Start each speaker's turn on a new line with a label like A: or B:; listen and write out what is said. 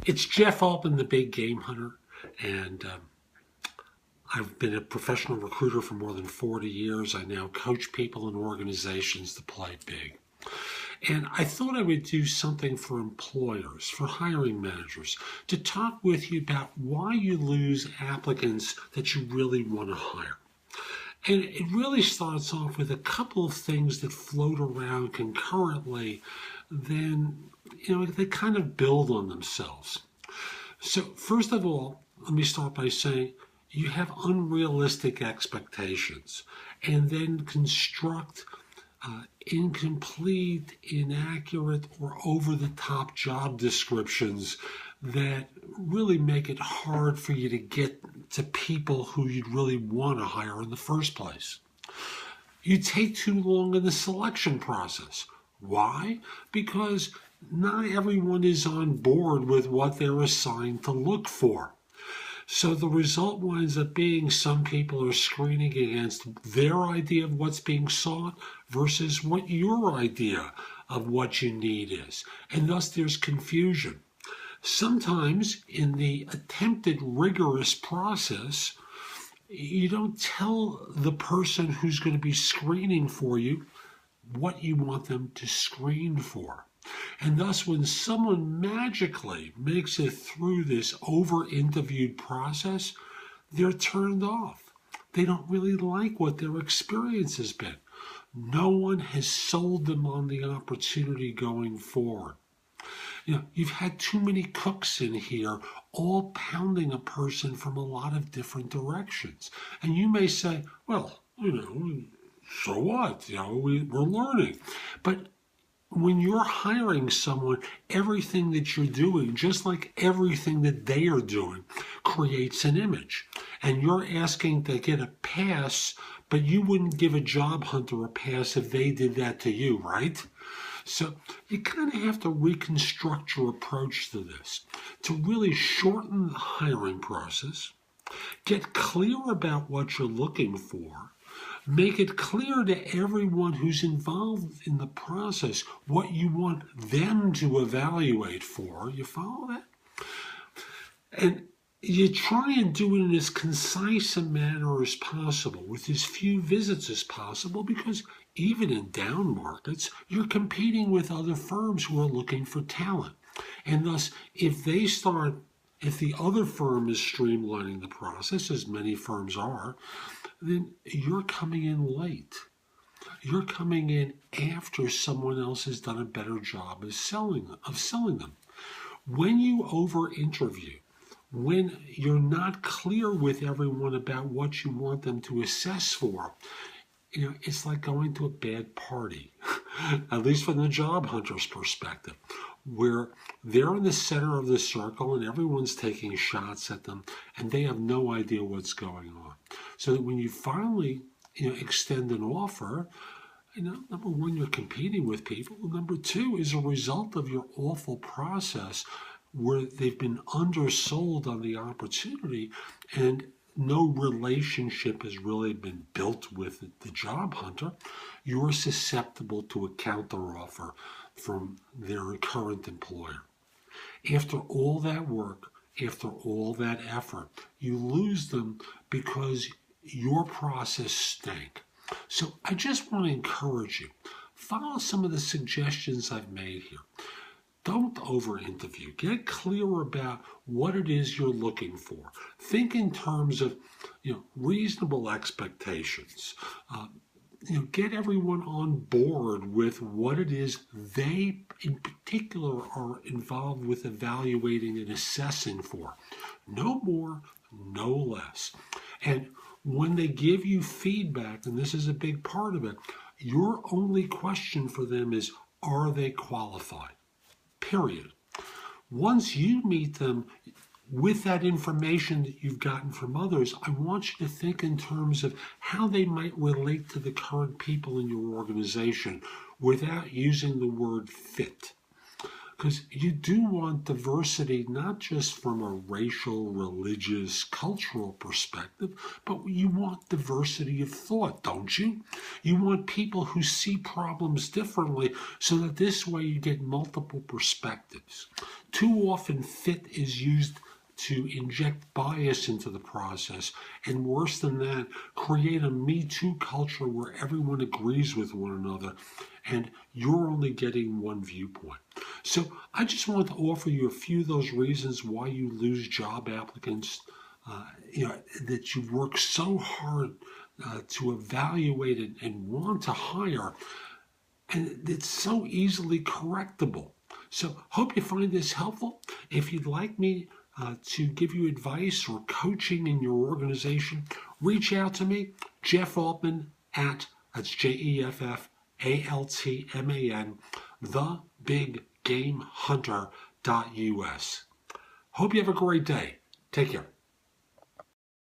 A: It's Jeff Altman, the big game hunter, and I've been a professional recruiter for more than 40 years. I now coach people and organizations to play big. And I thought I would do something for employers, for hiring managers, to talk with you about why you lose applicants that you really want to hire. And it really starts off with a couple of things that float around concurrently, then, they kind of build on themselves. So first of all, let me start by saying you have unrealistic expectations and then construct incomplete, inaccurate, or over-the-top job descriptions that really make it hard for you to get to people who you'd really want to hire in the first place. You take too long in the selection process. Why? Because not everyone is on board with what they're assigned to look for. So the result winds up being some people are screening against their idea of what's being sought versus what your idea of what you need is. And thus there's confusion. Sometimes in the attempted rigorous process, you don't tell the person who's going to be screening for you what you want them to screen for. And thus, when someone magically makes it through this over-interviewed process, they're turned off. They don't really like what their experience has been. No one has sold them on the opportunity going forward. You've had too many cooks in here, all pounding a person from a lot of different directions. And you may say, well, so what? We're learning. But when you're hiring someone, everything that you're doing, just like everything that they are doing, creates an image. And you're asking to get a pass, but you wouldn't give a job hunter a pass if they did that to you, right? So you kind of have to reconstruct your approach to this to really shorten the hiring process, get clear about what you're looking for, make it clear to everyone who's involved in the process what you want them to evaluate for. You follow that? And you try and do it in as concise a manner as possible, with as few visits as possible, because even in down markets, you're competing with other firms who are looking for talent. And thus, if the other firm is streamlining the process, as many firms are, then you're coming in late. You're coming in after someone else has done a better job of selling them. When you over-interview, when you're not clear with everyone about what you want them to assess for, it's like going to a bad party, at least from the job hunter's perspective, where they're in the center of the circle and everyone's taking shots at them and they have no idea what's going on. So that when you finally, extend an offer, number one, you're competing with people. Number two is a result of your awful process where they've been undersold on the opportunity and no relationship has really been built with the job hunter. You're susceptible to a counteroffer from their current employer. After all that work, after all that effort, you lose them because your process stank. So I just want to encourage you, follow some of the suggestions I've made here. Don't over-interview. Get clear about what it is you're looking for. Think in terms of, reasonable expectations. Get everyone on board with what it is they, in particular, are involved with evaluating and assessing for. No more, no less. And when they give you feedback, and this is a big part of it, your only question for them is, are they qualified? Period. Once you meet them with that information that you've gotten from others, I want you to think in terms of how they might relate to the current people in your organization without using the word fit. Because you do want diversity, not just from a racial, religious, cultural perspective, but you want diversity of thought, don't you? You want people who see problems differently so that this way you get multiple perspectives. Too often, fit is used to inject bias into the process, and worse than that, create a Me Too culture where everyone agrees with one another and you're only getting one viewpoint. So I just want to offer you a few of those reasons why you lose job applicants, that you work so hard to evaluate and want to hire, and it's so easily correctable. So hope you find this helpful. If you'd like me to give you advice or coaching in your organization, reach out to me, Jeff Altman that's JEFFALTMAN, thebiggamehunter.us. Hope you have a great day. Take care.